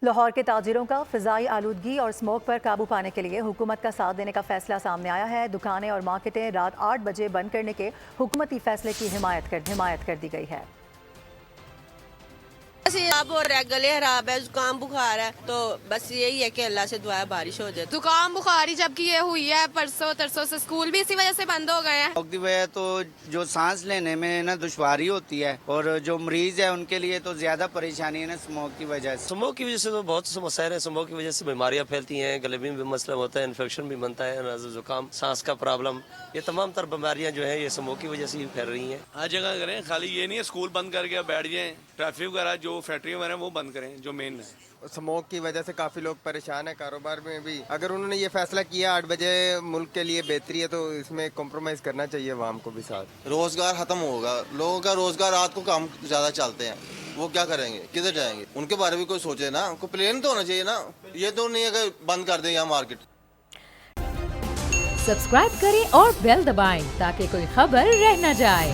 لاہور کے تاجروں کا فضائی آلودگی اور اسموک پر قابو پانے کے لیے حکومت کا ساتھ دینے کا فیصلہ سامنے آیا ہے۔ دکانیں اور مارکیٹیں رات 8 بجے بند کرنے کے حکومتی فیصلے کی حمایت کر دی گئی ہے۔ اب ہو رہا ہے، گلے خراب ہے، زکام بخار ہے، تو بس یہی ہے کہ اللہ سے دعا ہے بارش ہو جائے۔ زکام بخاری جبکہ یہ ہوئی ہے پرسوں ترسوں سے، اسکول بھی اسی وجہ سے بند ہو گئے ہیں۔ وقت کی وجہ تو جو سانس لینے میں نا دشواری ہوتی ہے، اور جو مریض ہے ان کے لیے تو زیادہ پریشانی ہے نا اسموک کی وجہ سے۔ اسموک کی وجہ سے تو بہت سے مسائل ہیں۔ اسموک کی وجہ سے بیماریاں پھیلتی ہیں، گلے میں بھی مسئلہ ہوتا ہے، انفیکشن بھی بنتا ہے، نزلہ زکام، سانس کا پرابلم، یہ تمام تر بیماریاں جو ہیں یہ اسموک کی وجہ سے ہی پھیل رہی ہیں۔ ہر جگہ کریں، خالی یہ نہیں ہے اسکول بند کر کے بیٹھ جائیں، ٹریفک وغیرہ جو فیکٹری وغیرہ وہ بند کریں جو مین ہے۔ اسموک کی وجہ سے کافی لوگ پریشان ہیں، کاروبار میں بھی۔ اگر انہوں نے یہ فیصلہ کیا 8 بجے ملک کے لیے بہتری ہے تو اس میں کمپرومائز کرنا چاہیے عوام کو بھی ساتھ۔ روزگار ختم ہوگا، لوگوں کا روزگار رات کو کام زیادہ چلتے ہیں، وہ کیا کریں گے، کدھر جائیں گے؟ ان کے بارے میں کوئی سوچے نا، کوئی پلان تو ہونا چاہیے نا، یہ تو نہیں ہے کہ بند کر دیں یا مارکیٹ۔ سبسکرائب کریں اور بیل دبائیں تاکہ کوئی خبر رہ نہ جائے۔